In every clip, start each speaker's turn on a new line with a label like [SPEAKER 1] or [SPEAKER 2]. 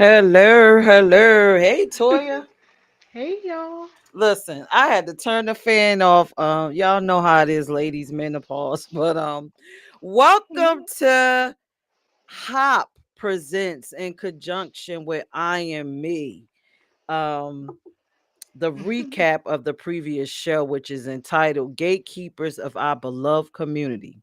[SPEAKER 1] Hello, hello. Hey, Toya.
[SPEAKER 2] Hey y'all.
[SPEAKER 1] Listen, I had to turn the fan off. Y'all know how it is, ladies, menopause. But welcome to Hop presents in conjunction with I Am Me. Um, the recap of the previous show, which is entitled Gatekeepers of Our Beloved Community.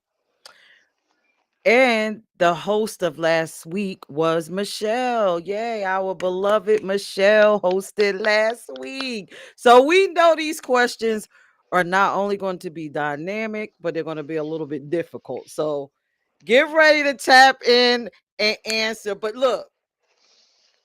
[SPEAKER 1] And the host of last week was Michelle. Yay, our beloved Michelle hosted last week. So we know these questions are not only going to be dynamic, but they're going to be a little bit difficult. So get ready to tap in and answer. But look,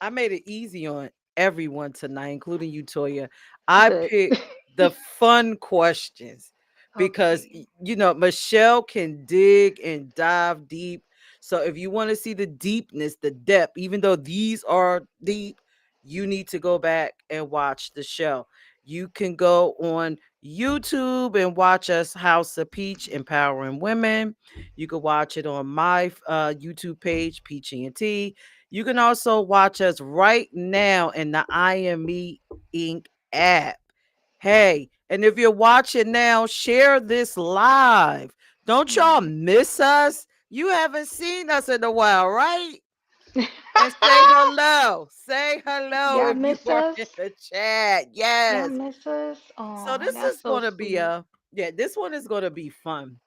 [SPEAKER 1] I made it easy on everyone tonight, including you, Toya. I
[SPEAKER 2] Good.
[SPEAKER 1] picked the fun questions because
[SPEAKER 2] Okay.
[SPEAKER 1] Michelle can dig and dive deep. So if you want to see the deepness, the depth, even though these are deep, you need to go back and watch the show. You can go on YouTube and watch us House of Peach Empowering Women. You can watch it on my YouTube page, Peachy and T. You can also watch us right now in the I Am Me Inc. app. Hey, and if you're watching now, share this live. Don't y'all
[SPEAKER 2] Right.
[SPEAKER 1] miss us? You haven't seen us in a while, right? And say hello. Say hello
[SPEAKER 2] Y'all
[SPEAKER 1] if you
[SPEAKER 2] miss
[SPEAKER 1] are in
[SPEAKER 2] us?
[SPEAKER 1] the chat.
[SPEAKER 2] Y'all
[SPEAKER 1] Yes.
[SPEAKER 2] miss us?
[SPEAKER 1] So
[SPEAKER 2] Oh,
[SPEAKER 1] this
[SPEAKER 2] that's
[SPEAKER 1] is
[SPEAKER 2] so
[SPEAKER 1] gonna be
[SPEAKER 2] sweet.
[SPEAKER 1] this one is gonna be fun.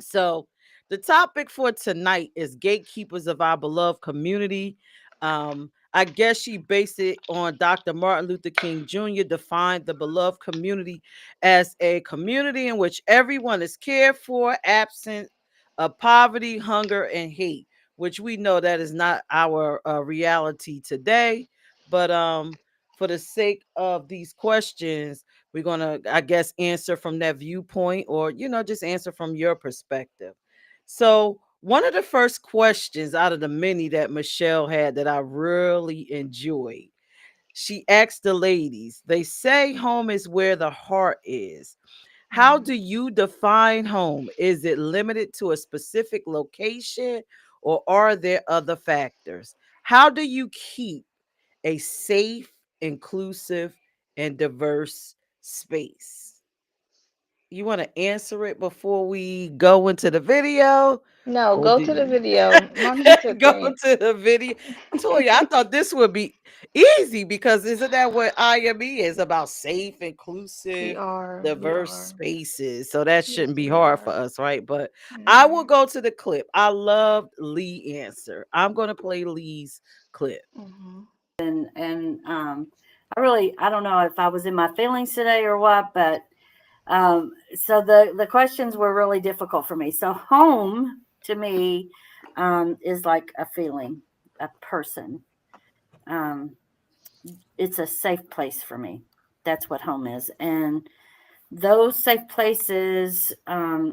[SPEAKER 1] So, the topic for tonight is gatekeepers of our beloved community. I guess she based it on Dr. Martin Luther King Jr. defined the beloved community as a community in which everyone is cared for, absent of poverty, hunger, and hate, which we know that is not our reality today. But for the sake of these questions, we're going to, I guess, answer from that viewpoint or, just answer from your perspective. So, one of the first questions out of the many that Michelle had that I really enjoyed, she asked the ladies, they say home is where the heart is. How
[SPEAKER 2] Mhm.
[SPEAKER 1] do you define home? Is it limited to a specific location or are there other factors? How do you keep a safe, inclusive, and diverse space? You want to answer it before we go into the video?
[SPEAKER 2] No,
[SPEAKER 1] Or
[SPEAKER 2] go
[SPEAKER 1] do
[SPEAKER 2] to the
[SPEAKER 1] you
[SPEAKER 2] video. No need to
[SPEAKER 1] go
[SPEAKER 2] think.
[SPEAKER 1] to the video? Toya, I thought this would be easy because isn't that what IME is about? Safe,
[SPEAKER 2] We
[SPEAKER 1] inclusive,
[SPEAKER 2] are. We
[SPEAKER 1] diverse
[SPEAKER 2] are.
[SPEAKER 1] spaces. So that
[SPEAKER 2] Yes,
[SPEAKER 1] shouldn't be
[SPEAKER 2] we
[SPEAKER 1] hard for
[SPEAKER 2] are.
[SPEAKER 1] us, right? But I will
[SPEAKER 2] Mhm.
[SPEAKER 1] go to the clip. I loved Lee answer. I'm going to play Lee's clip.
[SPEAKER 2] Mhm.
[SPEAKER 3] And I don't know if I was in my feelings today or what, but so the questions were really difficult for me. So home to me is like a feeling, a person. Um, it's a safe place for me. That's what home is, and those safe places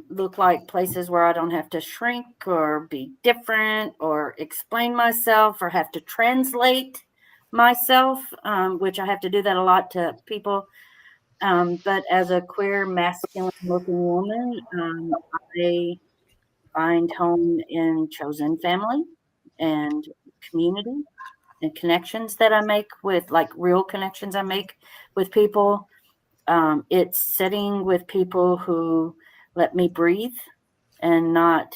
[SPEAKER 3] look like places where I don't have to shrink or be different or explain myself or have to translate myself, which I have to do that a lot to people. But as a queer, masculine looking woman, I find home in chosen family and community and connections that I make with, like, real connections I make with people. It's sitting with people who let me breathe and not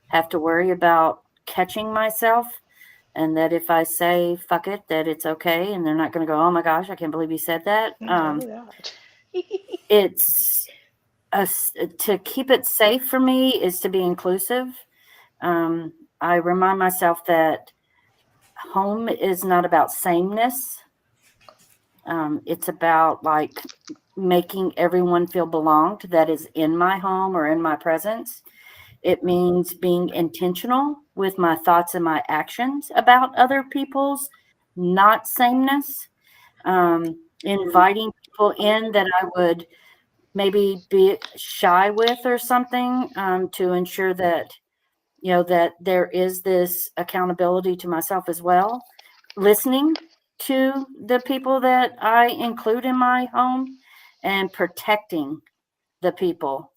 [SPEAKER 3] have to worry about catching myself. And that if I say fuck it, that it's okay. And they're not going to go, oh my gosh, I can't believe you said that.
[SPEAKER 2] No, they're not.
[SPEAKER 3] It's to keep it safe for me is to be inclusive. Um, I remind myself that home is not about sameness. It's about, like, making everyone feel belonged that is in my home or in my presence. It means being intentional with my thoughts and my actions about other people's not sameness. Inviting people in that I would maybe be shy with or something, to ensure that, that there is this accountability to myself as well. Listening to the people that I include in my home and protecting the people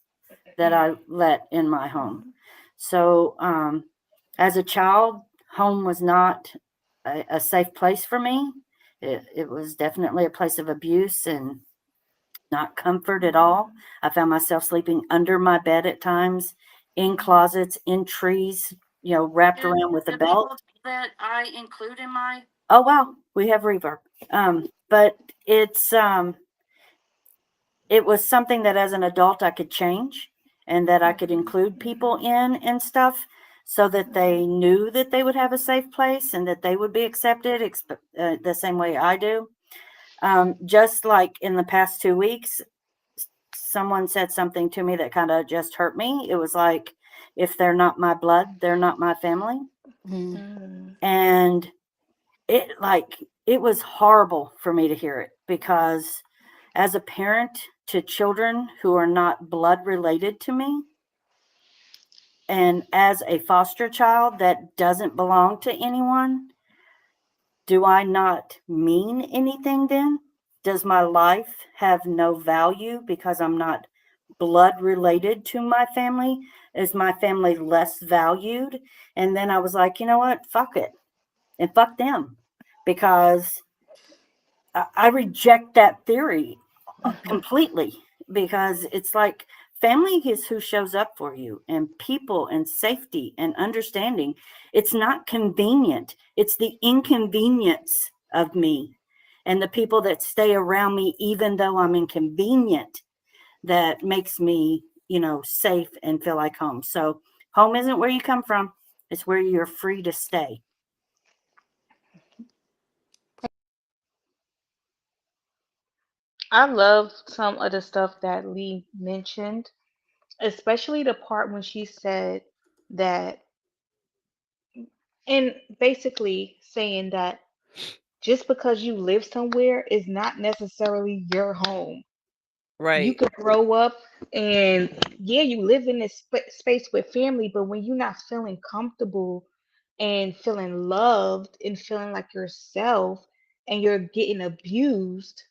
[SPEAKER 3] that I let in my home.
[SPEAKER 2] Mhm.
[SPEAKER 3] So, as a child, home was not a safe place for me. It was definitely a place of abuse and not comfort at all. I found myself sleeping under my bed at times, in closets, in trees, wrapped
[SPEAKER 1] And
[SPEAKER 3] around with a
[SPEAKER 1] the
[SPEAKER 3] belt.
[SPEAKER 1] people that I include in my
[SPEAKER 3] Oh wow, we have reverb. But it's it was something that as an adult I could change and that I could include people in and stuff so that they knew that they would have a safe place and that they would be accepted the same way I do. Just like in the past 2 weeks, someone said something to me that kind of just hurt me. It was like, if they're not my blood, they're not my family.
[SPEAKER 1] mm,
[SPEAKER 2] Mm.
[SPEAKER 3] And it was horrible for me to hear it because as a parent to children who are not blood related to me, and as a foster child that doesn't belong to anyone, do I not mean anything then? Does my life have no value because I'm not blood related to my family? Is my family less valued? And then I was like, you know what? Fuck it. And fuck them. Because I reject that theory completely because it's like family is who shows up for you, and people and safety and understanding. It's not convenient, it's the inconvenience of me and the people that stay around me, even though I'm inconvenient, that makes me, safe and feel like home. So, home isn't where you come from, it's where you're free to stay.
[SPEAKER 2] I love some of the stuff that Lee mentioned, especially the part when she said that, and basically saying that just because you live somewhere is not necessarily your home. You
[SPEAKER 1] right.
[SPEAKER 2] could grow up and, yeah, you live in this space with family, but when you're not feeling comfortable and feeling loved and feeling like yourself and you're getting abused,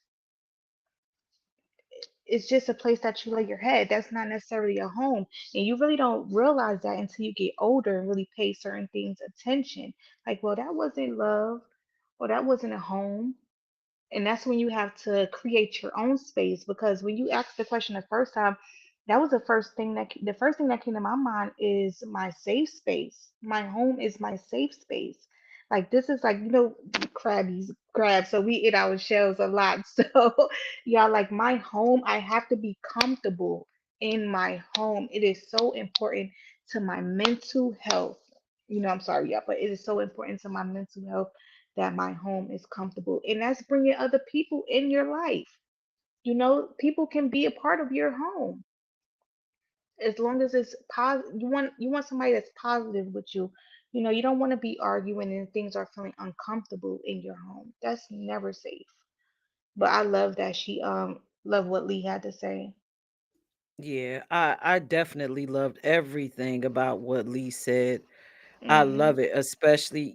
[SPEAKER 2] it's just a place that you lay your head. That's not necessarily a home. And you really don't realize that until you get older and really pay certain things attention. Like, well, that wasn't love, or that wasn't a home. And that's when you have to create your own space, because when you asked the question the first time, that was the first thing that came to my mind is my safe space. My home is my safe space. Like, this is like, crabs, so we eat our shells a lot. So yeah, like my home, I have to be comfortable in my home. It is so important to my mental health. I'm sorry, yeah, but it is so important to my mental health that my home is comfortable. And that's bringing other people in your life. People can be a part of your home as long as it's positive. You want somebody that's positive with you. You don't want to be arguing and things are feeling uncomfortable in your home. That's never safe. But I love that she love what Lee had to say.
[SPEAKER 1] Yeah, I definitely loved everything about what Lee said. I
[SPEAKER 2] Mhm.
[SPEAKER 1] love it, especially,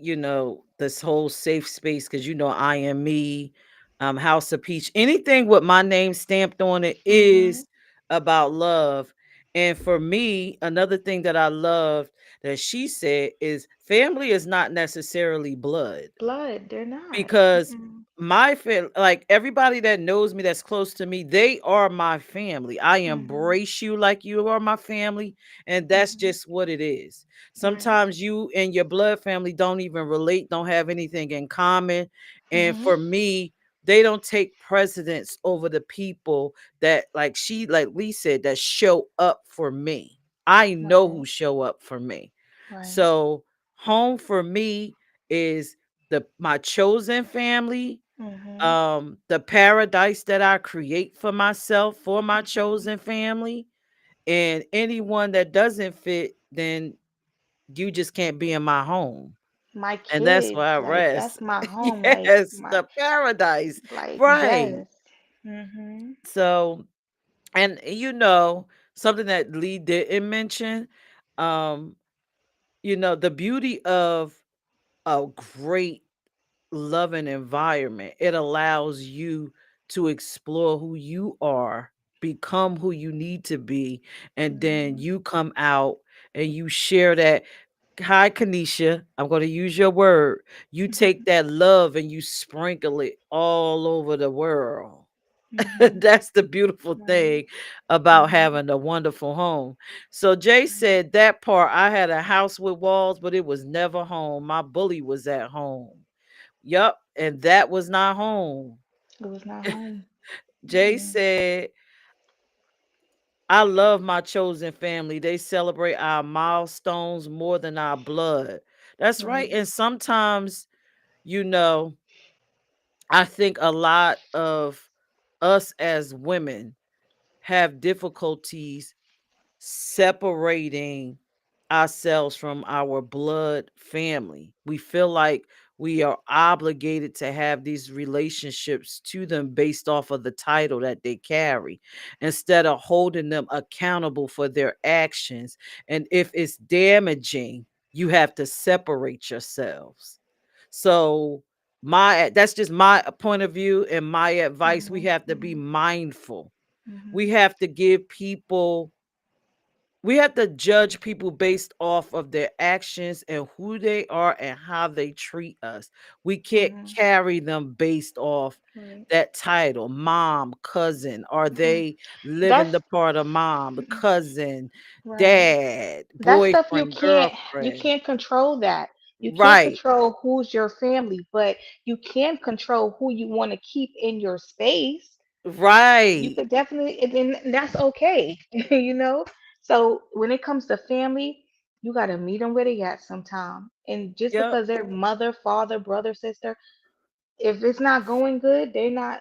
[SPEAKER 1] this whole safe space because I am me, House of Peach. Anything with my name stamped on it
[SPEAKER 2] Mhm.
[SPEAKER 1] is about love. And for me, another thing that I loved that she said is family is not necessarily blood,
[SPEAKER 2] Blood, they're not.
[SPEAKER 1] because
[SPEAKER 2] Mm-mm.
[SPEAKER 1] like everybody that knows me that's close to me, they are my family. I
[SPEAKER 2] Mhm.
[SPEAKER 1] embrace you like you are my family, and that's
[SPEAKER 2] Mhm.
[SPEAKER 1] just what it is.
[SPEAKER 2] Right.
[SPEAKER 1] Sometimes you and your blood family don't even relate, don't have anything in common, and
[SPEAKER 2] Mhm.
[SPEAKER 1] for me, they don't take precedence over the people that, like Lee said, that show up for me. I know
[SPEAKER 2] Right.
[SPEAKER 1] who show up for me.
[SPEAKER 2] Right.
[SPEAKER 1] So home for me is my chosen family,
[SPEAKER 2] Mhm.
[SPEAKER 1] the paradise that I create for myself, for my
[SPEAKER 2] Mhm.
[SPEAKER 1] chosen family. And anyone that doesn't fit, then you just can't be in my home.
[SPEAKER 2] My
[SPEAKER 1] And that's
[SPEAKER 2] kids,
[SPEAKER 1] why I
[SPEAKER 2] like,
[SPEAKER 1] rest.
[SPEAKER 2] that's my home. Like
[SPEAKER 1] Yes,
[SPEAKER 2] my,
[SPEAKER 1] the paradise.
[SPEAKER 2] like,
[SPEAKER 1] Right.
[SPEAKER 2] yes. Mhm.
[SPEAKER 1] So, and something that Lee didn't mention, um, the beauty of a great loving environment. It allows you to explore who you are, become who you need to be, and then
[SPEAKER 2] Mhm.
[SPEAKER 1] you come out and you share that. Hi, Kanisha. I'm going to use your word. You take that love and you sprinkle it all over the world.
[SPEAKER 2] Mm-hmm.
[SPEAKER 1] That's the beautiful
[SPEAKER 2] Right.
[SPEAKER 1] thing about
[SPEAKER 2] Mm-hmm.
[SPEAKER 1] having a wonderful home. So Jay
[SPEAKER 2] Right.
[SPEAKER 1] said that part, I had a house with walls, but it was never home. My bully was at home. Yup. And that was not home.
[SPEAKER 2] It was not home.
[SPEAKER 1] Jay
[SPEAKER 2] Mm-mm.
[SPEAKER 1] said, I love my chosen family. They celebrate our milestones more than our blood. That's right.
[SPEAKER 2] Right.
[SPEAKER 1] And sometimes, you know, I think a lot of us as women have difficulties separating ourselves from our blood family. We feel like we are obligated to have these relationships to them based off of the title that they carry instead of holding them accountable for their actions. And if it's damaging, you have to separate yourselves. So, my that's just my point of view and my advice. We
[SPEAKER 2] Mm-hmm.
[SPEAKER 1] have to be
[SPEAKER 2] Mm-hmm.
[SPEAKER 1] mindful.
[SPEAKER 2] Mm-hmm.
[SPEAKER 1] We have to give people we have to judge people based off of their actions and who they are and how they treat us. We can't
[SPEAKER 2] Mm-hmm.
[SPEAKER 1] carry them based off
[SPEAKER 2] Right.
[SPEAKER 1] that title, mom, cousin. Are
[SPEAKER 2] Mm-mm.
[SPEAKER 1] they living
[SPEAKER 2] That's
[SPEAKER 1] the part of mom, cousin,
[SPEAKER 2] right.
[SPEAKER 1] dad,
[SPEAKER 2] That stuff
[SPEAKER 1] boyfriend,
[SPEAKER 2] you
[SPEAKER 1] girlfriend?
[SPEAKER 2] can't control that. You can't
[SPEAKER 1] Right,
[SPEAKER 2] control who's your family, but you can control who you want to keep in your space. You
[SPEAKER 1] right.
[SPEAKER 2] could definitely, and that's okay, you know. So when it comes to family, you got to meet them where they at sometime. And just
[SPEAKER 1] Yep.
[SPEAKER 2] because they're mother, father, brother, sister, if it's not going good, they not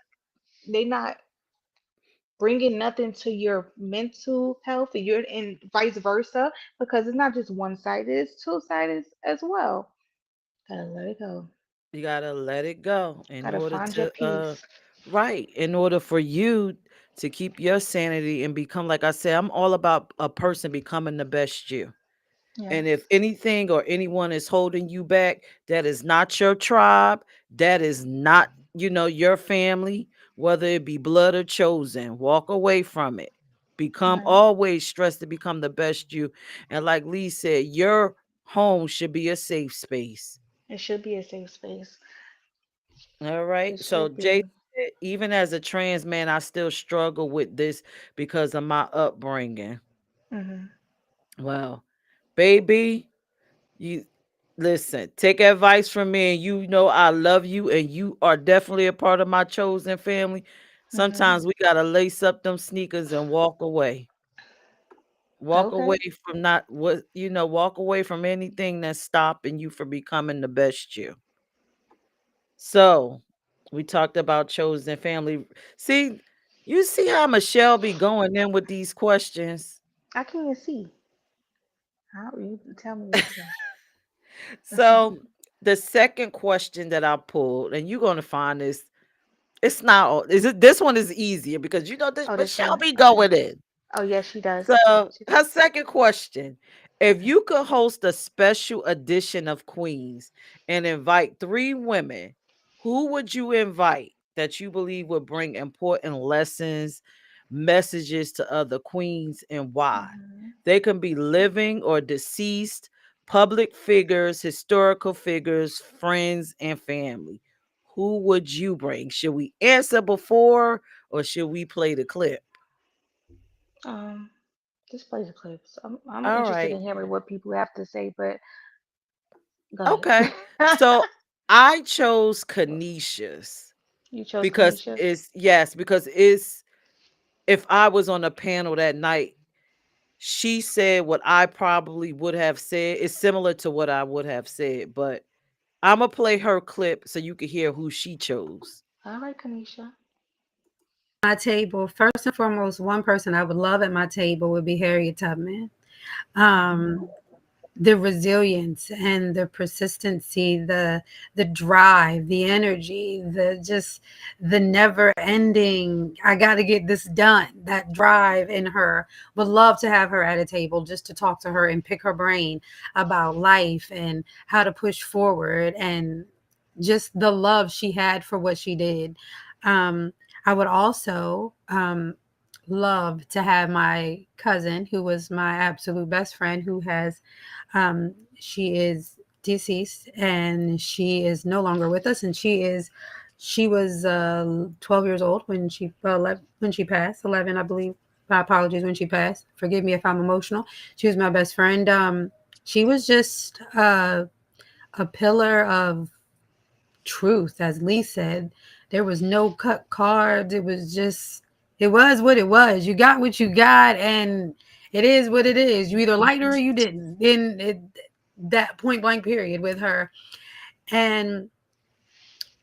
[SPEAKER 2] bringing nothing to your mental health, and you're and vice versa, because it's not just one sided, it's two sided as well. Gotta let it go.
[SPEAKER 1] You gotta let it go in
[SPEAKER 2] Gotta
[SPEAKER 1] order
[SPEAKER 2] find your
[SPEAKER 1] to
[SPEAKER 2] peace.
[SPEAKER 1] right, in order for you to keep your sanity and become, like I said, I'm all about a person becoming the best you. And if
[SPEAKER 2] Yes.
[SPEAKER 1] anything or anyone is holding you back, that is not your tribe, that is not, your family, whether it be blood or chosen, walk away from it. Become
[SPEAKER 2] Right.
[SPEAKER 1] always stressed to become the best you. And like Lee said, your home should be a safe space.
[SPEAKER 2] It should be a safe space.
[SPEAKER 1] All right.
[SPEAKER 2] It
[SPEAKER 1] So
[SPEAKER 2] should
[SPEAKER 1] Jay
[SPEAKER 2] be.
[SPEAKER 1] said, even as a trans man, I still struggle with this because of my upbringing.
[SPEAKER 2] Hmm.
[SPEAKER 1] Well, baby, you listen, take advice from me, and you know I love you, and you are definitely a part of my chosen family.
[SPEAKER 2] Hmm.
[SPEAKER 1] Sometimes we gotta lace up them sneakers and walk away. Walk away
[SPEAKER 2] Okay.
[SPEAKER 1] from not what walk away from anything that's stopping you from becoming the best you. So, we talked about chosen family. See, you see how Michelle be going in with these questions.
[SPEAKER 2] I can't see. How you tell me what to say?
[SPEAKER 1] So, the second question that I pulled, and you're gonna find this, it's not. Is it? This one is easier because this
[SPEAKER 2] Oh, this
[SPEAKER 1] Michelle
[SPEAKER 2] one.
[SPEAKER 1] be
[SPEAKER 2] Okay.
[SPEAKER 1] going in.
[SPEAKER 2] Oh, yes, she does.
[SPEAKER 1] So,
[SPEAKER 2] She
[SPEAKER 1] her
[SPEAKER 2] does.
[SPEAKER 1] second question: if
[SPEAKER 2] Okay.
[SPEAKER 1] you could host a special edition of Queens and invite three women, who would you invite that you believe would bring important lessons, messages to other queens, and why?
[SPEAKER 2] Hmm.
[SPEAKER 1] They can be living or deceased, public figures, historical figures, friends, and family. Who would you bring? Should we answer before or should we play the clip?
[SPEAKER 2] Um, just play the clips. I'm
[SPEAKER 1] All
[SPEAKER 2] interested
[SPEAKER 1] right.
[SPEAKER 2] in hearing what people have to say, but go
[SPEAKER 1] Okay.
[SPEAKER 2] ahead.
[SPEAKER 1] So I chose Canisius
[SPEAKER 2] You chose
[SPEAKER 1] because
[SPEAKER 2] Kanisha.
[SPEAKER 1] it's if I was on a panel that night, she said what I probably would have said. It's similar to what I would have said, but I'm gonna play her clip so you can hear who she chose.
[SPEAKER 2] All right, Kanisha.
[SPEAKER 4] My table, first and foremost, one person I would love at my table would be Harriet Tubman. Um, the resilience and the persistency, the drive, the energy, the never ending. I got to get this done. That drive in her. Would love to have her at a table just to talk to her and pick her brain about life and how to push forward and just the love she had for what she did. Um, I would also love to have my cousin, who was my absolute best friend, who has she is deceased and she is no longer with us. And she was 12 years old when when she passed. 11, I believe. My apologies, when she passed. Forgive me if I'm emotional. She was my best friend. She was just a pillar of truth, as Lee said. There was no cut cards. It was just, it was what it was. You got what you got, and it is what it is. You either liked her or you didn't. That point blank period with her. And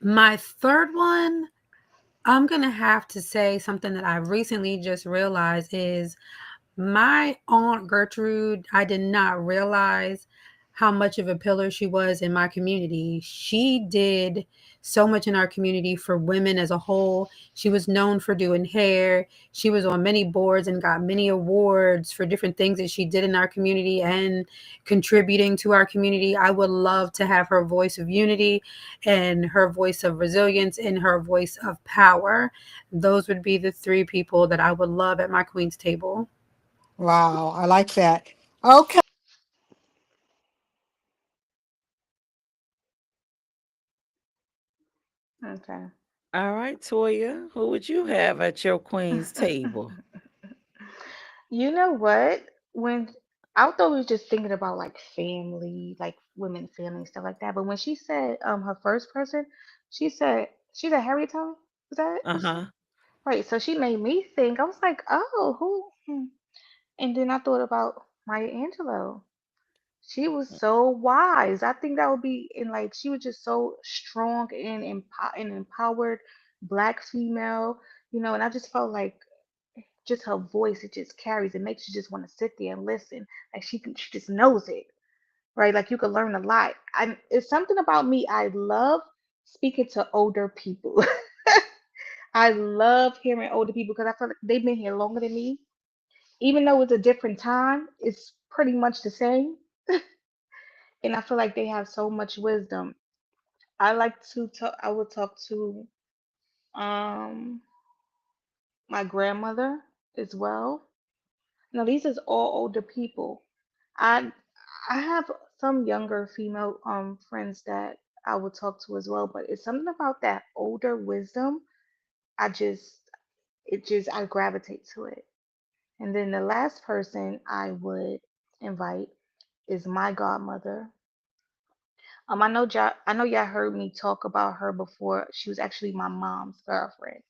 [SPEAKER 4] my third one, I'm gonna have to say something that I recently just realized is my Aunt Gertrude. I did not realize how much of a pillar she was in my community. She did so much in our community for women as a whole. She was known for doing hair. She was on many boards and got many awards for different things that she did in our community and contributing to our community. I would love to have her voice of unity and her voice of resilience and her voice of power. Those would be the three people that I would love at my queen's table.
[SPEAKER 5] Wow, I like that. Okay.
[SPEAKER 2] Okay.
[SPEAKER 1] All right, Toya, who would you have at your queen's table?
[SPEAKER 2] You know what? When I was always just thinking about like family, like women family stuff like that. But when she said her first person, she said Harriet Tubman. Was that it?
[SPEAKER 1] Uh-huh.
[SPEAKER 2] Right. So she made me think. I was like, oh, who? And then I thought about Maya Angelou. She was so wise. I think that would be in like she was just so strong and empowered black female, and I just felt like just her voice, it just carries, it makes you just want to sit there and listen. Like she just knows it, right? Like you could learn a lot. It's something about me. I love speaking to older people. I love hearing older people because I feel like they've been here longer than me. Even though it's a different time, it's pretty much the same. And I feel like they have so much wisdom. I like to talk. I would talk to um my grandmother as well. No, these is all older people. I I have some younger female friends that I would talk to as well, but it's something about that older wisdom. I just I gravitate to it. And then the last person I would invite is my godmother. I know y'all heard me talk about her before. She was actually my mom's girlfriend,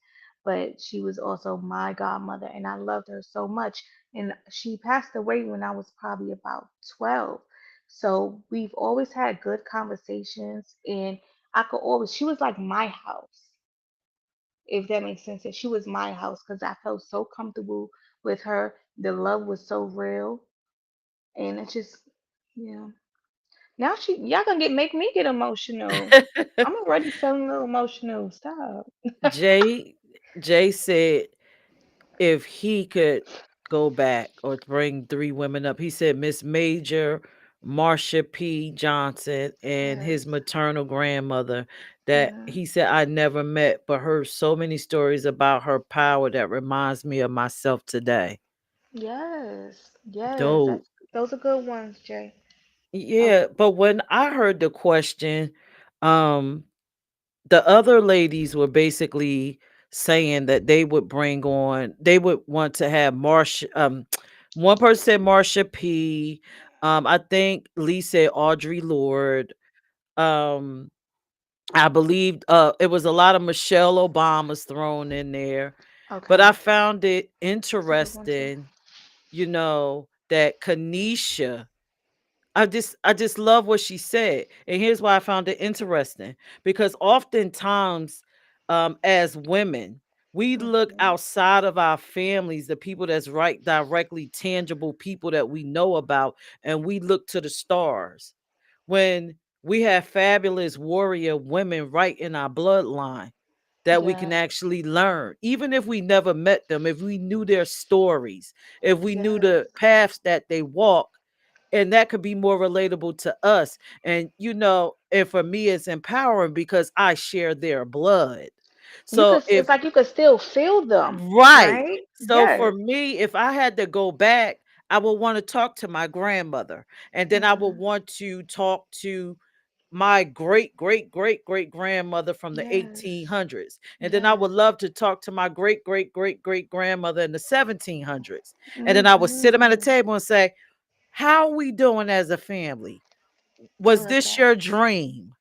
[SPEAKER 2] but she was also my godmother, and I loved her so much. And she passed away when I was probably about 12. So we've always had good conversations, and she was like my house, if that makes sense. And she was my house because I felt so comfortable with her. The love was so real, and it just, yeah. Now y'all gonna make me get emotional. I'm already feeling a little emotional. Stop.
[SPEAKER 1] Jay Jay said if he could go back or bring three women up, he said Miss Major, Marsha P. Johnson, and his
[SPEAKER 2] Yes.
[SPEAKER 1] maternal grandmother that
[SPEAKER 2] Yeah.
[SPEAKER 1] he said I never met, but heard so many stories about her power that reminds me of myself today.
[SPEAKER 2] Yes. Yes.
[SPEAKER 1] Dope.
[SPEAKER 2] Those are good ones, Jay. Oh,
[SPEAKER 1] Yeah, but when I heard the question, um, the other ladies were basically saying that they would want to have Marsha, one person said Marsha P. I think Lee said Audrey Lorde. Um, I believe it was a lot of Michelle Obama's thrown in there. But I
[SPEAKER 2] okay.
[SPEAKER 1] found it
[SPEAKER 2] That's a good one too.
[SPEAKER 1] interesting, that Kanisha, I just love what she said. And here's why I found it interesting. Because oftentimes, as women, we look
[SPEAKER 2] Hmm.
[SPEAKER 1] outside of our families, the people that's right directly tangible people that we know about, and we look to the stars. When we have fabulous warrior women right in our bloodline that we can
[SPEAKER 2] Yes.
[SPEAKER 1] actually learn, even if we never met them, if we knew their stories, if we knew
[SPEAKER 2] Yes.
[SPEAKER 1] the paths that they walk, and that could be more relatable to us. And and for me it's empowering because I share their blood. So if
[SPEAKER 2] It's like you could still feel them,
[SPEAKER 1] right.
[SPEAKER 2] right?
[SPEAKER 1] So for
[SPEAKER 2] Yes.
[SPEAKER 1] me, if I had to go back, I will want to talk to my grandmother, and then I will
[SPEAKER 2] Mhm.
[SPEAKER 1] want to talk to my great great great great grandmother from the
[SPEAKER 2] Yes.
[SPEAKER 1] 1800s, and then I would
[SPEAKER 2] Yes.
[SPEAKER 1] love to talk to my great great great great grandmother in the 1700s, and then I would sit them at a
[SPEAKER 2] Mhm.
[SPEAKER 1] table and say, how are we doing as a family?
[SPEAKER 2] I
[SPEAKER 1] Was
[SPEAKER 2] love
[SPEAKER 1] this
[SPEAKER 2] that.
[SPEAKER 1] your dream?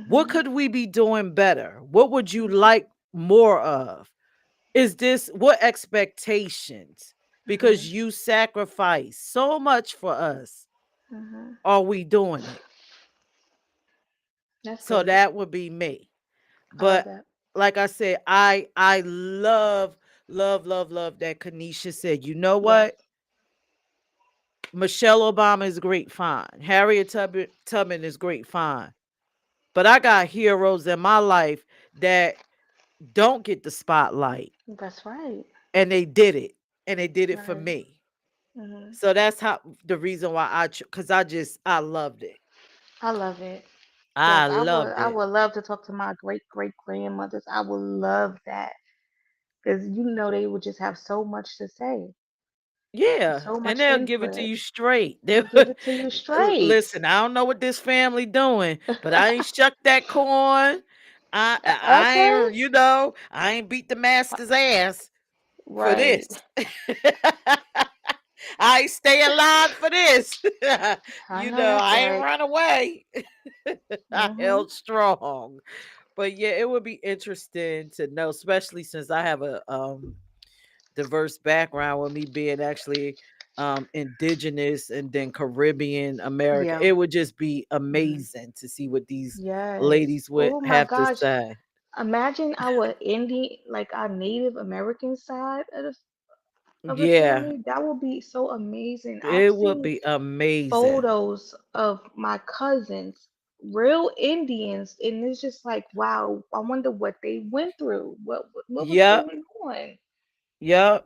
[SPEAKER 1] What
[SPEAKER 2] Mhm.
[SPEAKER 1] could we be doing better? What would you like more of? Is this what expectations?
[SPEAKER 2] Mhm.
[SPEAKER 1] Because you sacrifice so much for us.
[SPEAKER 2] Mhm.
[SPEAKER 1] Are we doing it?
[SPEAKER 2] That's
[SPEAKER 1] So
[SPEAKER 2] good.
[SPEAKER 1] that would be me.
[SPEAKER 2] I love
[SPEAKER 1] But
[SPEAKER 2] that.
[SPEAKER 1] like I said, I love, love, love, love that Kanisha said, you know
[SPEAKER 2] Yes.
[SPEAKER 1] what? Michelle Obama is great fine. Harriet Tubman is great fine. But I got heroes in my life that don't get the spotlight,
[SPEAKER 2] That's right.
[SPEAKER 1] and they did it, and they did it for
[SPEAKER 2] Right.
[SPEAKER 1] me.
[SPEAKER 2] Mhm.
[SPEAKER 1] So that's how the reason why because I loved it.
[SPEAKER 2] I love it.
[SPEAKER 1] I
[SPEAKER 2] Yes,
[SPEAKER 1] loved
[SPEAKER 2] I
[SPEAKER 1] it.
[SPEAKER 2] would love to talk to my great grandmothers. I would love that because you know they would just have so much to say,
[SPEAKER 1] Yeah,
[SPEAKER 2] so
[SPEAKER 1] and
[SPEAKER 2] much
[SPEAKER 1] they'll give it to
[SPEAKER 2] input.
[SPEAKER 1] you straight. They
[SPEAKER 2] They give it to you straight.
[SPEAKER 1] listen. I don't know what this family doing, but I ain't shucked that corn. I
[SPEAKER 2] Okay.
[SPEAKER 1] ain't I ain't beat the master's ass for this.
[SPEAKER 2] Right.
[SPEAKER 1] I ain't stay alive for this.
[SPEAKER 2] I know that's
[SPEAKER 1] I ain't
[SPEAKER 2] right.
[SPEAKER 1] run away. I
[SPEAKER 2] Mhm.
[SPEAKER 1] held strong. But yeah, it would be interesting to know, especially since I have a diverse background with me being actually indigenous and then Caribbean America.
[SPEAKER 2] Yeah.
[SPEAKER 1] It would just be
[SPEAKER 2] Mhm.
[SPEAKER 1] amazing to see what these
[SPEAKER 2] Yes.
[SPEAKER 1] ladies would
[SPEAKER 2] Oh my
[SPEAKER 1] have to
[SPEAKER 2] gosh.
[SPEAKER 1] say.
[SPEAKER 2] Imagine our Indian, like our Native American side of the
[SPEAKER 1] Yeah,
[SPEAKER 2] family. That would be so amazing. I've
[SPEAKER 1] it would
[SPEAKER 2] seen
[SPEAKER 1] be amazing.
[SPEAKER 2] photos of my cousins, real Indians, and it's just like, wow, I wonder what they went through. What was
[SPEAKER 1] Yep,
[SPEAKER 2] going on?
[SPEAKER 1] yep.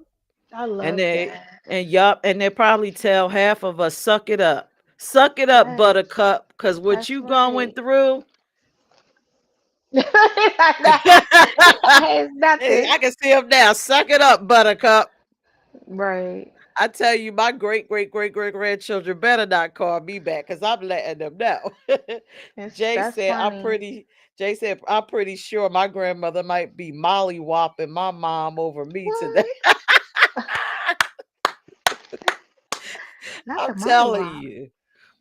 [SPEAKER 2] I
[SPEAKER 1] And
[SPEAKER 2] love
[SPEAKER 1] they
[SPEAKER 2] that.
[SPEAKER 1] and yup, and they probably tell half of us, suck it up. Suck it up,
[SPEAKER 2] Yes,
[SPEAKER 1] buttercup, because what
[SPEAKER 2] that's
[SPEAKER 1] you going
[SPEAKER 2] right.
[SPEAKER 1] through.
[SPEAKER 2] It's nothing.
[SPEAKER 1] I can see him now. Suck it up, buttercup.
[SPEAKER 2] Right.
[SPEAKER 1] I tell you, my great great great great grandchildren better not call me back because I'm letting them know. Jay
[SPEAKER 2] That's
[SPEAKER 1] said I'm
[SPEAKER 2] funny.
[SPEAKER 1] pretty. Jay said I'm pretty sure my grandmother might be molly whopping my mom over me today.
[SPEAKER 2] What? Not
[SPEAKER 1] I'm
[SPEAKER 2] the
[SPEAKER 1] telling
[SPEAKER 2] mollywop.
[SPEAKER 1] you.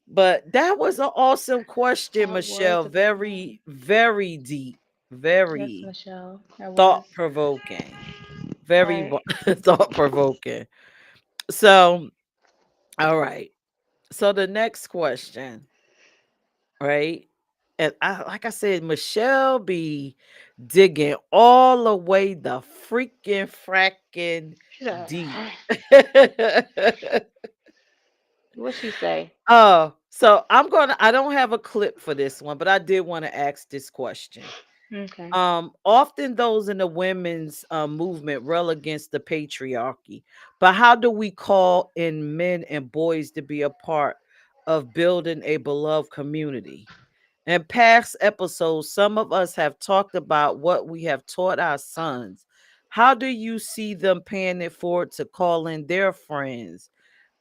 [SPEAKER 1] But that was an awesome question,
[SPEAKER 2] That was
[SPEAKER 1] Michelle.
[SPEAKER 2] a good one.
[SPEAKER 1] Very very deep,
[SPEAKER 2] Yes,
[SPEAKER 1] very
[SPEAKER 2] Michelle. That was.
[SPEAKER 1] thought provoking, very
[SPEAKER 2] Right.
[SPEAKER 1] thought provoking. So, all right. So the next question, right? And like I said, Michelle be digging all the way the freaking fracking
[SPEAKER 2] She said,
[SPEAKER 1] deep.
[SPEAKER 2] what she say?
[SPEAKER 1] Oh, so I don't have a clip for this one, but I did want to ask this question.
[SPEAKER 2] Okay.
[SPEAKER 1] Often those in the women's movement rail against the patriarchy, but how do we call in men and boys to be a part of building a beloved community? In past episodes, some of us have talked about what we have taught our sons. How do you see them paying it forward to call in their friends,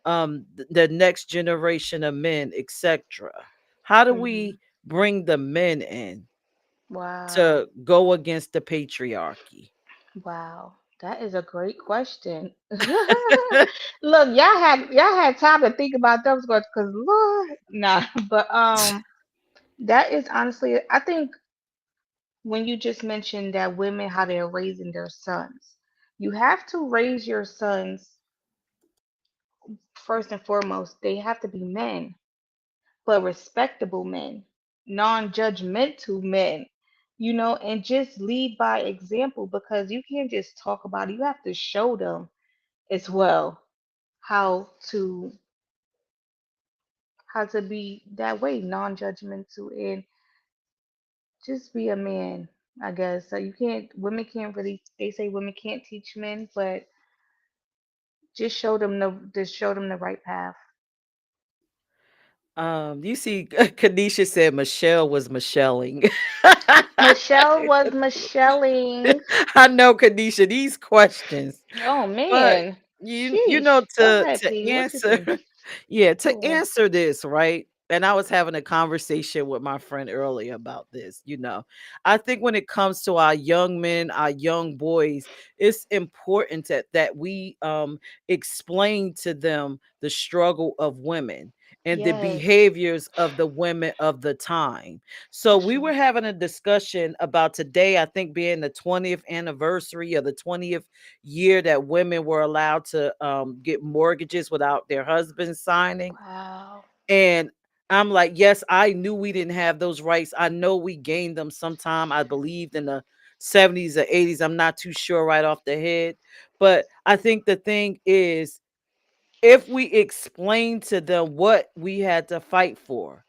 [SPEAKER 1] the next generation of men, etc.? How do
[SPEAKER 2] Hmm.
[SPEAKER 1] we bring the men in
[SPEAKER 2] Wow.
[SPEAKER 1] to go against the patriarchy?
[SPEAKER 2] Wow. That is a great question. Look, y'all had time to think about those questions because Lord, nah. But that is honestly, I think when you just mentioned that women how they're raising their sons, you have to raise your sons first and foremost. They have to be men, but respectable men, non-judgmental men, and just lead by example because you can't just talk about it. You have to show them as well how to be that way, non-judgmental, and just be a man. I guess so. You can't. Women can't really. They say women can't teach men, but just show them the right path.
[SPEAKER 1] You see, Kanisha said Michelle was Michelling.
[SPEAKER 2] Michelle was Michelling.
[SPEAKER 1] I know, Kanisha, these questions.
[SPEAKER 2] Oh
[SPEAKER 1] But
[SPEAKER 2] man.
[SPEAKER 1] you know,
[SPEAKER 2] Sheesh. Go ahead,
[SPEAKER 1] to
[SPEAKER 2] P. What you
[SPEAKER 1] answer,
[SPEAKER 2] think?
[SPEAKER 1] yeah, to
[SPEAKER 2] Go ahead.
[SPEAKER 1] answer this, right? And I was having a conversation with my friend earlier about this. I think when it comes to our young men, our young boys, it's important that we explain to them the struggle of women and the
[SPEAKER 2] Yes,
[SPEAKER 1] behaviors of the women of the time. So
[SPEAKER 2] for
[SPEAKER 1] we were
[SPEAKER 2] sure.
[SPEAKER 1] having a discussion about today, I think being the 20th anniversary of the 20th year that women were allowed to get mortgages without their husbands signing.
[SPEAKER 2] Wow.
[SPEAKER 1] And I'm like, yes, I knew we didn't have those rights. I know we gained them sometime, I believed in the 70s or 80s. I'm not too sure right off the head. But I think the thing is, if we explain to them what we had to fight for,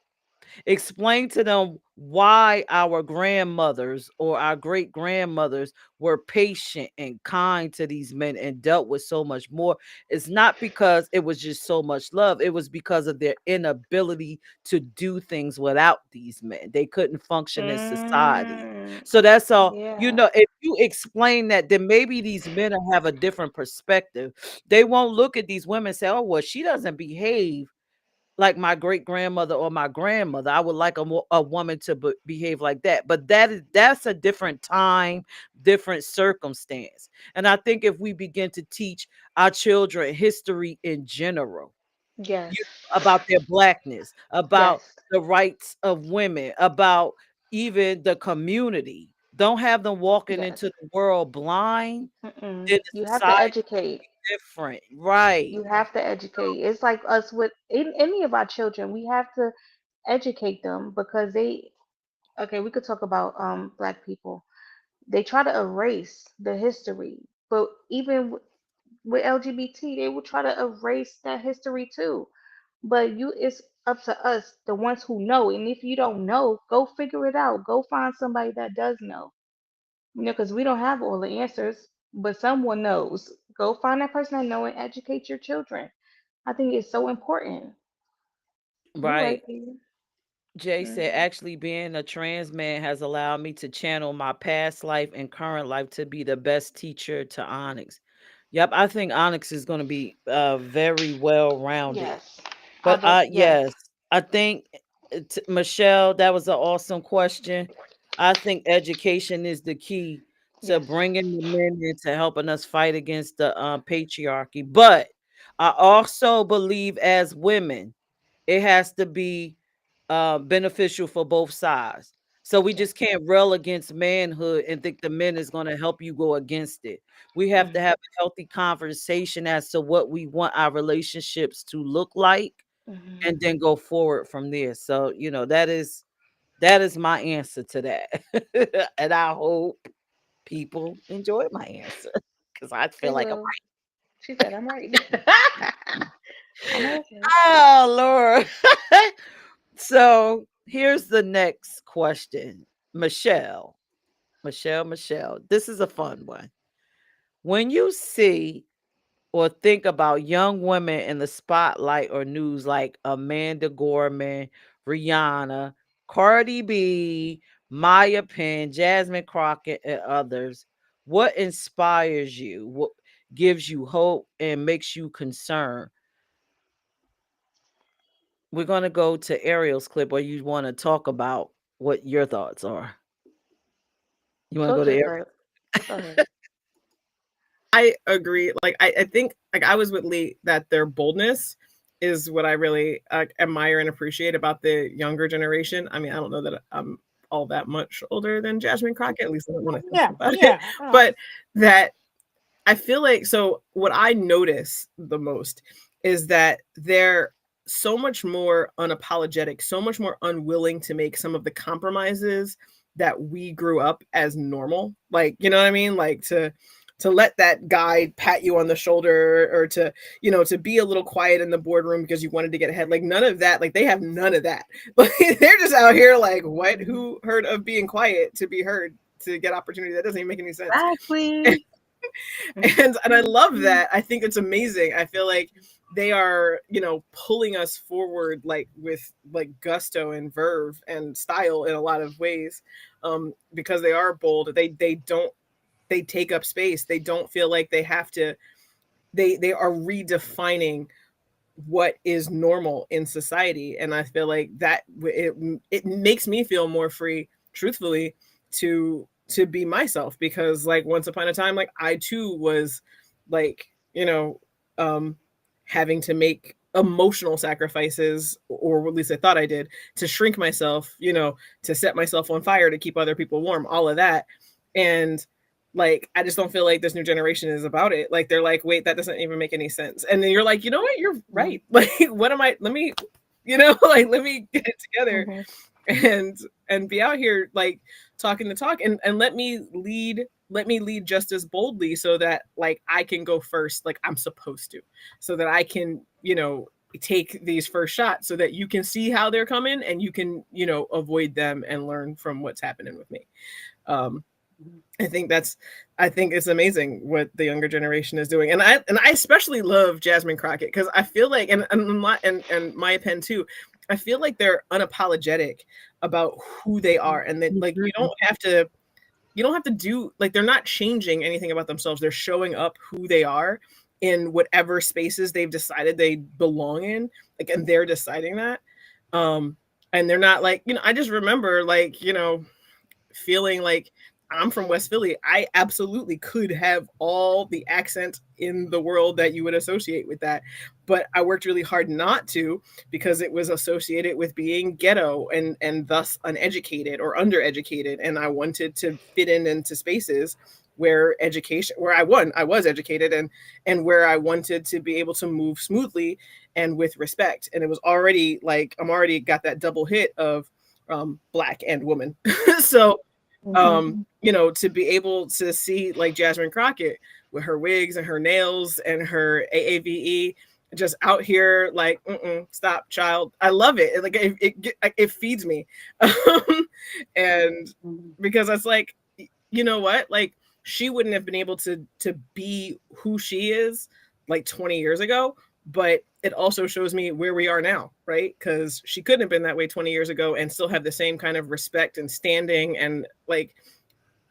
[SPEAKER 1] explain to them why our grandmothers or our great grandmothers were patient and kind to these men and dealt with so much more. It's not because it was just so much love, it was because of their inability to do things without these men. They couldn't function in society.
[SPEAKER 2] Mm,
[SPEAKER 1] So that's all,
[SPEAKER 2] yeah.
[SPEAKER 1] if you explain that, then maybe these men will have a different perspective. They won't look at these women and say, oh, well, she doesn't behave like my great grandmother or my grandmother. I would like a woman to behave like that. But that's a different time, different circumstance. And I think if we begin to teach our children history in general,
[SPEAKER 2] Yes.
[SPEAKER 1] about their blackness, about
[SPEAKER 2] Yes.
[SPEAKER 1] the rights of women, about even the community, don't have them walking
[SPEAKER 2] Yes.
[SPEAKER 1] into the world blind,
[SPEAKER 2] Mm-mm.
[SPEAKER 1] then
[SPEAKER 2] You
[SPEAKER 1] the
[SPEAKER 2] have to
[SPEAKER 1] society
[SPEAKER 2] educate.
[SPEAKER 1] different, right?
[SPEAKER 2] You have to educate. It's like us with any of our children. We have to educate them because they. Okay, we could talk about black people. They try to erase the history, but even with LGBT, they will try to erase that history too. But it's up to us, the ones who know. And if you don't know, go figure it out. Go find somebody that does know. Because we don't have all the answers, but someone knows. Go find that person that know and educate your children. I think it's so important. You're
[SPEAKER 1] Right.
[SPEAKER 2] right, Peter.
[SPEAKER 1] Jay said,
[SPEAKER 2] Mm.
[SPEAKER 1] actually, being a trans man has allowed me to channel my past life and current life to be the best teacher to Onyx. Yep, I think Onyx is going to be very well rounded.
[SPEAKER 2] Yes.
[SPEAKER 1] But
[SPEAKER 2] Yes.
[SPEAKER 1] yes, I think Michelle, that was an awesome question. I think education is the key to
[SPEAKER 2] Yes.
[SPEAKER 1] bringing the men into helping us fight against the patriarchy. But I also believe as women, it has to be beneficial for both sides. So we
[SPEAKER 2] Yes.
[SPEAKER 1] just can't rail against manhood and think the men is going to help you go against it. We have to
[SPEAKER 2] Mm-hmm.
[SPEAKER 1] have a healthy conversation as to what we want our relationships to look like
[SPEAKER 2] Mm-hmm.
[SPEAKER 1] and then go forward from there. So, that is my answer to that. And I hope people enjoyed my answer because I
[SPEAKER 2] They
[SPEAKER 1] feel like I'm
[SPEAKER 2] will. She said, I'm right. I know that's right.
[SPEAKER 1] right. Oh Lord. So here's the next question. Michelle. Michelle. This is a fun one. When you see or think about young women in the spotlight or news like Amanda Gorman, Rihanna, Cardi B, Maya Penn, Jasmine Crockett, and others, what inspires you? What gives you hope and makes you concerned? We're going to go to Ariel's clip, or you want to talk about what your thoughts are. You want to
[SPEAKER 2] Go
[SPEAKER 1] go to
[SPEAKER 2] to
[SPEAKER 1] Ariel?
[SPEAKER 2] her. Go ahead.
[SPEAKER 6] I agree. Like I think like I was with Lee that their boldness is what I really admire and appreciate about the younger generation. I mean, I don't know that I'm all that much older than Jasmine Crockett. At least I don't want to think
[SPEAKER 5] Yeah,
[SPEAKER 6] about it.
[SPEAKER 5] yeah.
[SPEAKER 6] But that I feel like so what I notice the most is that they're so much more unapologetic, so much more unwilling to make some of the compromises that we grew up as normal. Like, you know what I mean? Like to let that guy pat you on the shoulder or to, to be a little quiet in the boardroom because you wanted to get ahead. Like none of that. Like they have none of that. Like they're just out here like, what? Who heard of being quiet to be heard to get opportunity? That doesn't even make any sense.
[SPEAKER 3] Exactly.
[SPEAKER 6] And I love that. I think it's amazing. I feel like they are, pulling us forward like with like gusto and verve and style in a lot of ways. Because they are bold. They don't they take up space. They don't feel like they have to they are redefining what is normal in society, and I feel like that it makes me feel more free, truthfully, to be myself, because like once upon a time, like I too was like, um having to make emotional sacrifices, or at least I thought I did, to shrink myself, to set myself on fire to keep other people warm, all of that. And like I just don't feel like this new generation is about it. Like they're like, wait, that doesn't even make any sense. And then you're like, you know what, you're right. Like what am I, let me, like let me get it together
[SPEAKER 2] Mm-hmm.
[SPEAKER 6] and be out here like talking the talk, and let me lead just as boldly, so that like I can go first, like I'm supposed to, so that I can, take these first shots, so that you can see how they're coming, and you can, avoid them and learn from what's happening with me. um I think that's I think it's amazing what the younger generation is doing. And I especially love Jasmine Crockett, because I feel like, and Maya Penn too, I feel like they're unapologetic about who they are, and that like
[SPEAKER 4] Mhm.
[SPEAKER 6] you don't have to do, like they're not changing anything about themselves. They're showing up who they are in whatever spaces they've decided they belong in, like, and they're deciding that. Um and they're not like, I just remember like, feeling like I'm from West Philly. I absolutely could have all the accent in the world that you would associate with that. But I worked really hard not to, because it was associated with being ghetto and thus uneducated or undereducated. And I wanted to fit into spaces where education, where I was educated, and where I wanted to be able to move smoothly and with respect. And it was already like I'm already got that double hit of black and woman. So
[SPEAKER 2] Mm-hmm.
[SPEAKER 6] to be able to see like Jasmine Crockett with her wigs and her nails and her AAVE, just out here like, stop, child. I love it. Like it feeds me, and because it's like, you know what, like she wouldn't have been able to be who she is like 20 years ago, but it also shows me where we are now, right? Because she couldn't have been that way 20 years ago and still have the same kind of respect and standing and like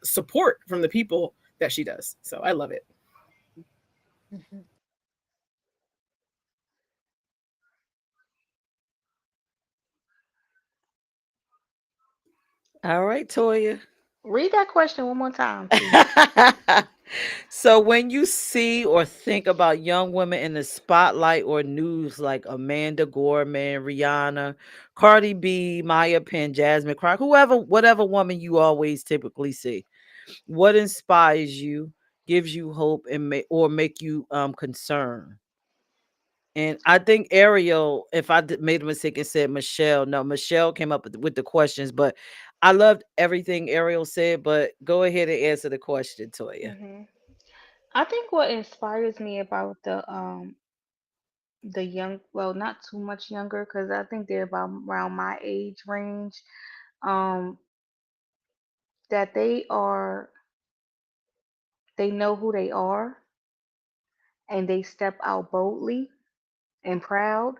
[SPEAKER 6] support from the people that she does. So I love it.
[SPEAKER 5] Mhm.
[SPEAKER 1] All right, Toya.
[SPEAKER 2] Read that question one more time, please.
[SPEAKER 1] So when you see or think about young women in the spotlight or news like Amanda Gorman, Rihanna, Cardi B, Maya Penn, Jasmine Crockett, whoever, whatever woman you always typically see, what inspires you, gives you hope, and make you concerned? And I think Ariel, if I made a mistake and said Michelle, no, Michelle came up with the questions, but I loved everything Ariel said. But go ahead and answer the question, Toya.
[SPEAKER 2] Hmm. I think what inspires me about the young, well, not too much younger, because I think they're about around my age range, um, that they know who they are, and they step out boldly and proud,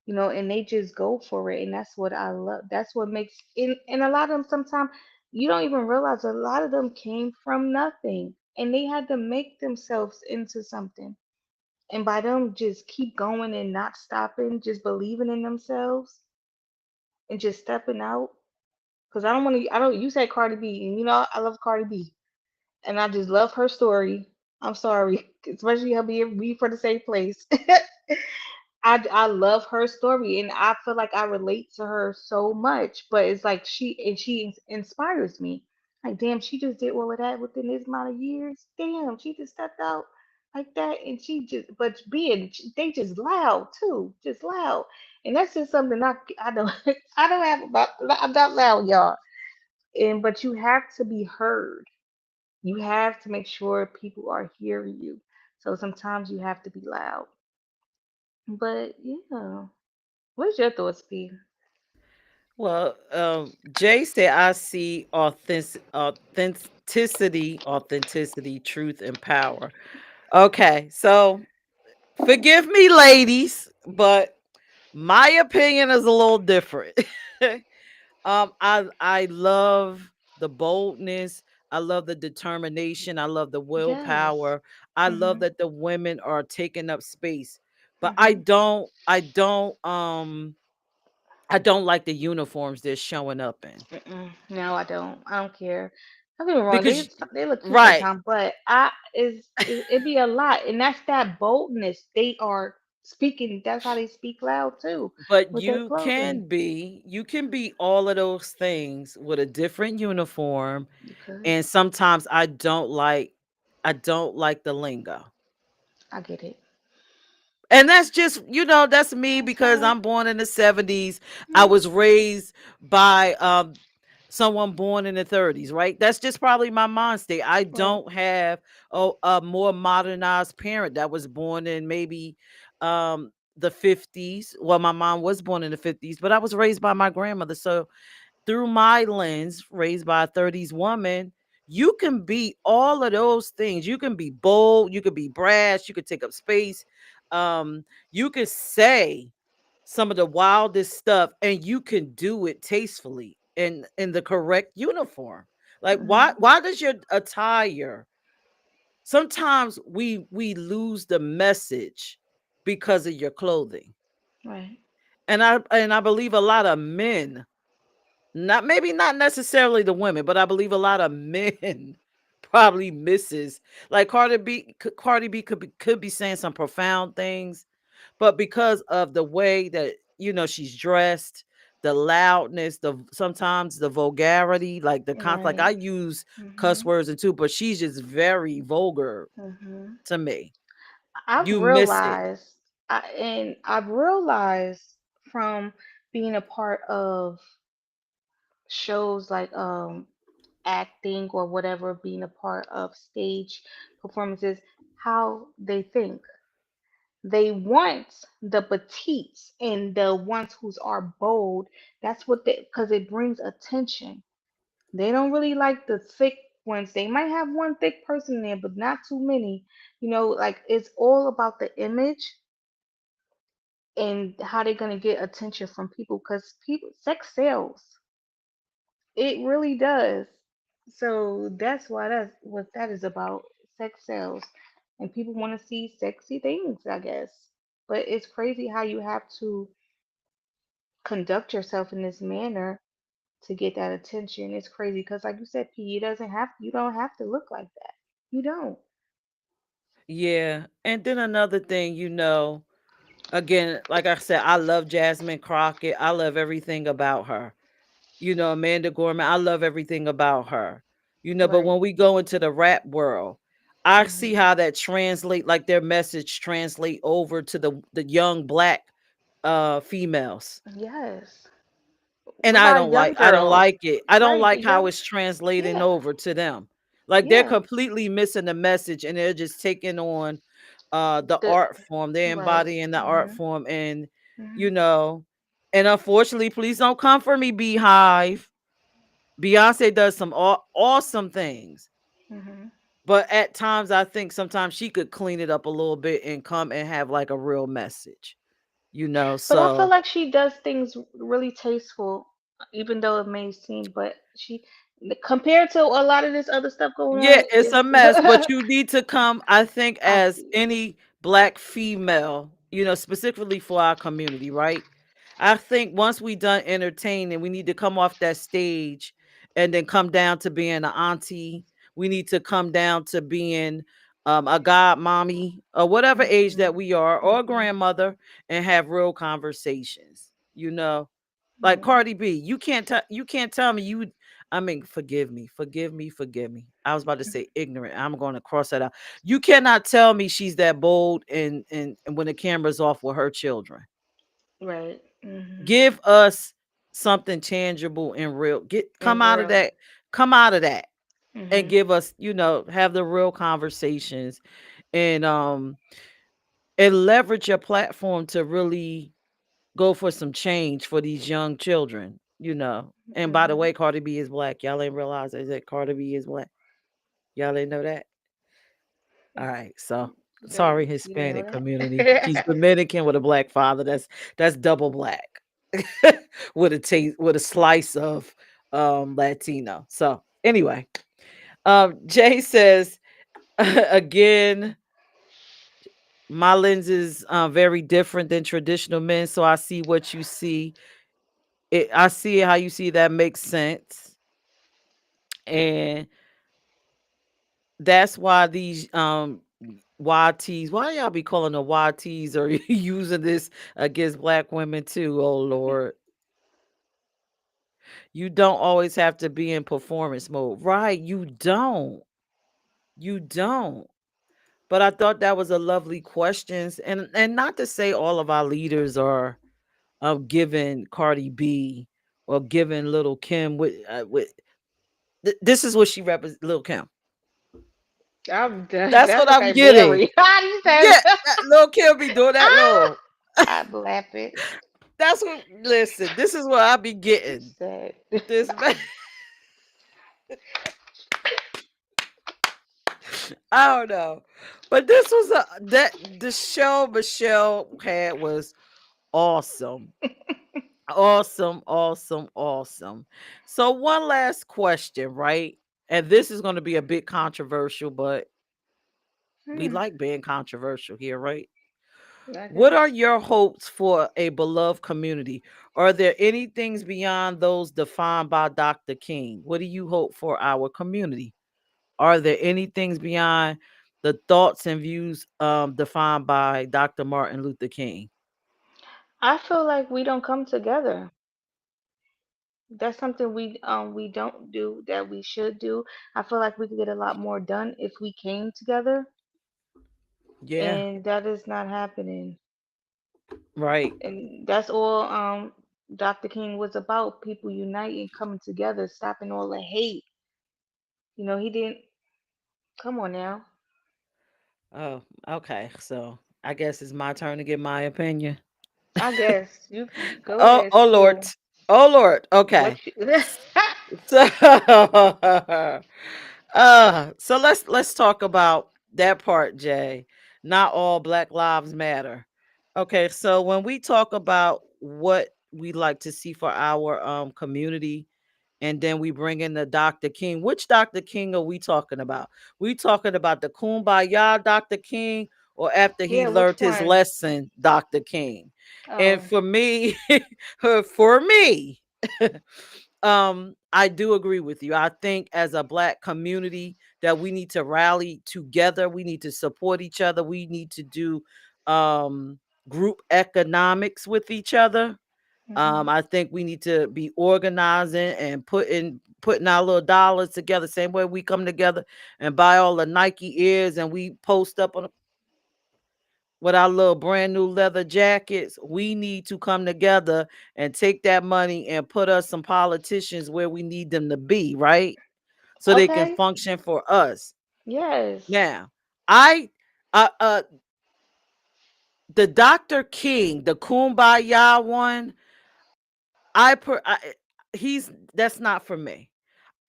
[SPEAKER 2] and they just go for it. And that's what I love. That's what makes, and a lot of them sometimes you don't even realize a lot of them came from nothing, and they had to make themselves into something. And by them just keep going and not stopping, just believing in themselves and just stepping out. Cause I don't want to. I don't. You said Cardi B, and I love Cardi B, and I just love her story. I'm sorry, especially her being we for the same place. I love her story, and I feel like I relate to her so much. But it's like she inspires me. Like, damn, she just did all of that within this amount of years. Damn, she just stepped out like that, and she just but being they just loud too, just loud, and that's just something I don't I don't have about. I'm not loud, y'all. And but you have to be heard. You have to make sure people are hearing you. So sometimes you have to be loud. But yeah. What's your thoughts, P?
[SPEAKER 1] Well, Jay said, I see authenticity, truth, and power. Okay, so forgive me, ladies, but my opinion is a little different. I love the boldness. I love the determination. I love the
[SPEAKER 2] Yes.
[SPEAKER 1] willpower. I love
[SPEAKER 2] Mhm.
[SPEAKER 1] that the women are taking up space. But I
[SPEAKER 2] Mhm.
[SPEAKER 1] don't I don't I don't like the uniforms they're showing up in.
[SPEAKER 2] Mm-mm. No, I don't. I don't care. Don't get me wrong.
[SPEAKER 1] Because
[SPEAKER 2] They look cute
[SPEAKER 1] right,
[SPEAKER 2] sometimes, but it be a lot, and that's that boldness. They are speaking. That's how they speak loud too,
[SPEAKER 1] but
[SPEAKER 2] with their clothing.
[SPEAKER 1] you can be all of those things with a different uniform.
[SPEAKER 2] You could.
[SPEAKER 1] And sometimes I don't like the lingo.
[SPEAKER 2] I get it.
[SPEAKER 1] And that's just, that's me
[SPEAKER 2] That's
[SPEAKER 1] because
[SPEAKER 2] fine.
[SPEAKER 1] I'm born in the 70s. I
[SPEAKER 2] Mhm.
[SPEAKER 1] was raised by someone born in the 30s, right? That's just probably my mind state. I
[SPEAKER 2] Right.
[SPEAKER 1] don't have a more modernized parent that was born in maybe the 50s. Well, my mom was born in the 50s, but I was raised by my grandmother. So through my lens, raised by a 30s woman, you can be all of those things. You can be bold, you could be brash, you could take up space. You could say some of the wildest stuff and you can do it tastefully in the correct uniform. Like
[SPEAKER 2] Mhm.
[SPEAKER 1] why does your attire sometimes we lose the message because of your clothing.
[SPEAKER 2] Right.
[SPEAKER 1] And I believe a lot of men, not maybe not necessarily the women, but I believe a lot of men probably misses like Cardi B could be saying some profound things, but because of the way that she's dressed, the loudness, the sometimes the vulgarity, like the like I
[SPEAKER 2] Right.
[SPEAKER 1] use cuss
[SPEAKER 2] Mhm.
[SPEAKER 1] words and too, but she's just very vulgar
[SPEAKER 2] Mhm.
[SPEAKER 1] to me.
[SPEAKER 2] I've
[SPEAKER 1] You miss it.
[SPEAKER 2] realized, and I've realized from being a part of shows like acting or whatever, being a part of stage performances, how they think. They want the petites and the ones who are bold. That's what they, because it brings attention. They don't really like the thick ones. They might have one thick person there, but not too many. Like it's all about the image and how they're gonna get attention from people because people sex sells. It really does. So that's why that's what that is about. Sex sells. And people want to see sexy things, I guess. But it's crazy how you have to conduct yourself in this manner to get that attention. It's crazy because, like you said, P, you don't have to look like that. You don't.
[SPEAKER 1] Yeah. And then another thing, again, like I said, I love Jasmine Crockett. I love everything about her. Amanda Gorman, I love everything about her. But
[SPEAKER 2] Right.
[SPEAKER 1] when we go into the rap world, I see
[SPEAKER 2] Hmm.
[SPEAKER 1] how that translate, like their message translate over to the young black females.
[SPEAKER 2] Yes.
[SPEAKER 1] And
[SPEAKER 2] What about young
[SPEAKER 1] I don't
[SPEAKER 2] girls?
[SPEAKER 1] like it. I don't
[SPEAKER 2] Right. The
[SPEAKER 1] like how
[SPEAKER 2] young.
[SPEAKER 1] it's translating
[SPEAKER 2] Yeah.
[SPEAKER 1] over to them. Like they're
[SPEAKER 2] Yeah.
[SPEAKER 1] completely missing the message and they're just taking on the
[SPEAKER 2] The
[SPEAKER 1] art form. They're
[SPEAKER 2] right.
[SPEAKER 1] embodying the art
[SPEAKER 2] Hmm.
[SPEAKER 1] form and
[SPEAKER 2] Hmm.
[SPEAKER 1] you know, and unfortunately, please don't come for me, Beehive. Beyonce does some awesome things,
[SPEAKER 2] Hmm.
[SPEAKER 1] but at times I think sometimes she could clean it up a little bit and come and have like a real message,
[SPEAKER 2] But I feel
[SPEAKER 1] So
[SPEAKER 2] like she does things really tasteful, even though it may seem, but she, compared to a lot of this other stuff going
[SPEAKER 1] yeah,
[SPEAKER 2] on,
[SPEAKER 1] it's
[SPEAKER 2] is
[SPEAKER 1] a mess, but you need to come, I think,
[SPEAKER 2] I
[SPEAKER 1] as
[SPEAKER 2] see.
[SPEAKER 1] any black female, specifically for our community, right? I think once we done entertaining, we need to come off that stage and then come down to being an auntie. We need to come down to being a god mommy or whatever age
[SPEAKER 2] Hmm.
[SPEAKER 1] that we are, or a
[SPEAKER 2] Hmm.
[SPEAKER 1] grandmother, and have real conversations. Like
[SPEAKER 2] Yeah.
[SPEAKER 1] Cardi B, you can't tell me I mean, forgive me. I was about to say ignorant. I'm going to cross that out. You cannot tell me she's that bold and when the camera's off with her children.
[SPEAKER 2] Right. Hmm.
[SPEAKER 1] Give us something tangible and real.
[SPEAKER 2] And real.
[SPEAKER 1] Come out of that and
[SPEAKER 2] Hmm.
[SPEAKER 1] give us, have the real conversations and and leverage your platform to really go for some change for these young children. And by the
[SPEAKER 2] Hmm.
[SPEAKER 1] way, Cardi B is black. Y'all ain't realize that Cardi B is black. Y'all ain't know that. All right, so sorry,
[SPEAKER 2] You didn't
[SPEAKER 1] Hispanic
[SPEAKER 2] know
[SPEAKER 1] community. She's
[SPEAKER 2] that?
[SPEAKER 1] Dominican with a black father. That's double black with a slice of Latino. So anyway, Jay says again. My lens is very different than traditional men, so I see what you see. I see how you see that makes sense, and that's why these YTs, why y'all be calling the YTs or using this against black women too? Oh Lord, you don't always have to be in performance mode, right? You don't. But I thought that was a lovely questions, and not to say all of our leaders are giving Cardi B or giving Little Kim this is what she represents, Little Kim.
[SPEAKER 2] I'm done.
[SPEAKER 1] That's
[SPEAKER 2] That's
[SPEAKER 1] what I'm
[SPEAKER 2] okay,
[SPEAKER 1] getting.
[SPEAKER 2] Mary. I
[SPEAKER 1] Yeah,
[SPEAKER 2] said,
[SPEAKER 1] Little Kim be doing that little.
[SPEAKER 2] I'm laughing.
[SPEAKER 1] That's what. Listen, this is what I be
[SPEAKER 2] She
[SPEAKER 1] getting.
[SPEAKER 2] said,
[SPEAKER 1] This man, I don't know, but this was that the show Michelle had was awesome. Awesome, awesome, awesome. So one last question, right? And this is going to be a bit controversial, but we
[SPEAKER 2] hmm,
[SPEAKER 1] like being controversial here, right?
[SPEAKER 2] I
[SPEAKER 1] What are
[SPEAKER 2] guess.
[SPEAKER 1] your hopes for a beloved community? Are there any things beyond those defined by Dr. King? What do you hope for our community? Are there any things beyond the thoughts and views defined by Dr. Martin Luther King?
[SPEAKER 2] I feel like we don't come together. That's something we don't do that we should do. I feel like we could get a lot more done if we came together,
[SPEAKER 1] Yeah,
[SPEAKER 2] and that is not happening.
[SPEAKER 1] right.
[SPEAKER 2] And that's all Dr. King was about, people uniting, coming together, stopping all the hate. He didn't come on now.
[SPEAKER 1] Oh, okay. So I guess it's my turn to give my opinion.
[SPEAKER 2] I guess you go
[SPEAKER 1] Oh,
[SPEAKER 2] ahead,
[SPEAKER 1] oh Lord.
[SPEAKER 2] spill
[SPEAKER 1] Oh Lord. Okay.
[SPEAKER 2] what you
[SPEAKER 1] So, so let's talk about that part, Jay. Not all Black Lives Matter. Okay, so when we talk about what we like to see for our community, and then we bring in the Dr. King. Which Dr. King are we talking about? We talking about the Kumbaya Dr. King, or after he
[SPEAKER 2] Yeah, which
[SPEAKER 1] learned his
[SPEAKER 2] one?
[SPEAKER 1] lesson, Dr. King? And
[SPEAKER 2] Oh.
[SPEAKER 1] for me, for me, I do agree with you. I think as a black community that we need to rally together. We need to support each other. We need to do um group economics with each other.
[SPEAKER 2] Mhm.
[SPEAKER 1] I think we need to be organizing and putting our little dollars together. Same way we come together and buy all the Nike ears and we post up on with our little brand new leather jackets. We need to come together and take that money and put us some politicians where we need them to be, right? So they can
[SPEAKER 2] Okay.
[SPEAKER 1] function for us.
[SPEAKER 2] Yes.
[SPEAKER 1] Now, I the Dr. King, the Kumbaya one, he's that's not for me.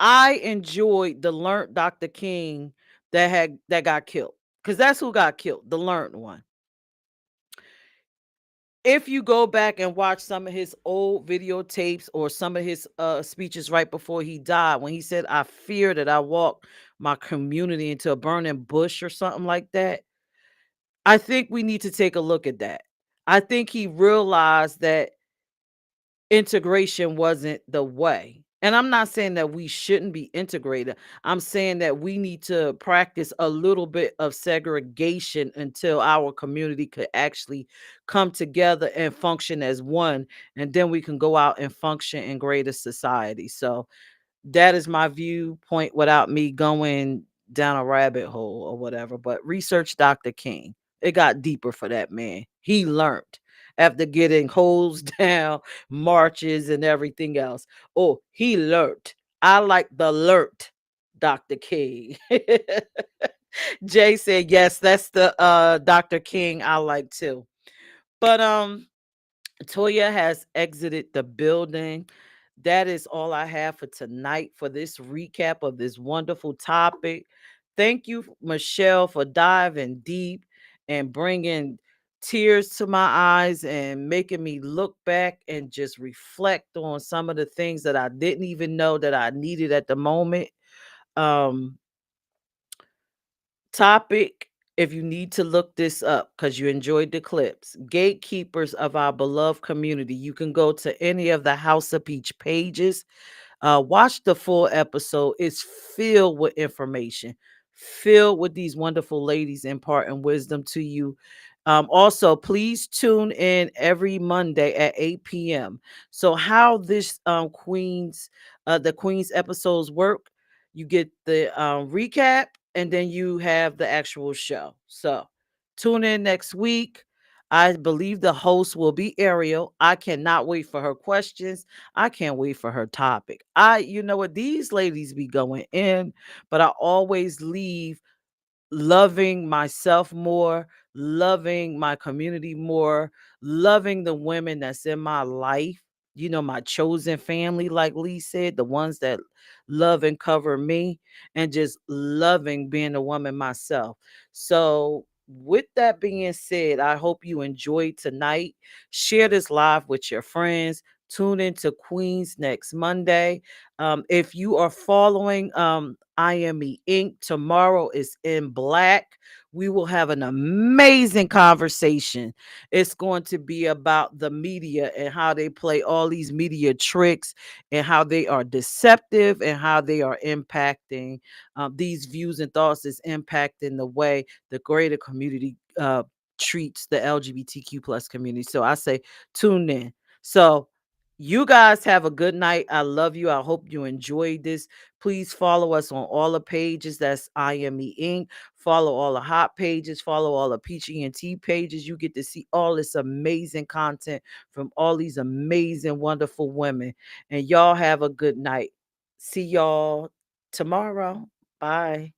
[SPEAKER 1] I enjoyed the learned Dr. King that got killed. Because that's who got killed, the learned one. If you go back and watch some of his old videotapes or some of his speeches right before he died, when he said, I fear that I walk my community into a burning bush or something like that, I think we need to take a look at that. I think he realized that integration wasn't the way. And I'm not saying that we shouldn't be integrated. I'm saying that we need to practice a little bit of segregation until our community could actually come together and function as one. And then we can go out and function in greater society. So that is my viewpoint without me going down a rabbit hole or whatever. But research Dr. King. It got deeper for that man. He learned after getting hosed down, marches, and everything else. Oh, he learned. I like the alert, Dr. King. Jay said, yes, that's the Dr. King I like too. But Toya has exited the building. That is all I have for tonight for this recap of this wonderful topic. Thank you, Michelle, for diving deep and bringing tears to my eyes and making me look back and just reflect on some of the things that I didn't even know that I needed at the moment. Um, Topic if you need to look this up because you enjoyed the clips, Gatekeepers of Our Beloved Community, you can go to any of the House of Peach pages. Watch the full episode. It's filled with information, filled with these wonderful ladies imparting wisdom to you. Also, please tune in every Monday at 8 p.m. So, how this the Queen's episodes work, you get the recap and then you have the actual show. So, tune in next week. I believe the host will be Ariel. I cannot wait for her questions. I can't wait for her topic. You know what, these ladies be going in, but I always leave loving myself more, loving my community more, loving the women that's in my life, my chosen family, like Lee said, the ones that love and cover me, and just loving being a woman myself. So, with that being said, I hope you enjoyed tonight. Share this live with your friends. Tune into Queens next Monday. If you are following IME Inc., tomorrow is in black. We will have an amazing conversation. It's going to be about the media and how they play all these media tricks and how they are deceptive and how they are impacting these views and thoughts is impacting the way the greater community treats the LGBTQ plus community. So I say tune in. So you guys have a good night. I love you. I hope you enjoyed this. Please follow us on all the pages. That's IME Inc. Follow all the hot pages. Follow all the Peach ENT pages. You get to see all this amazing content from all these amazing, wonderful women. And y'all have a good night. See y'all tomorrow. Bye.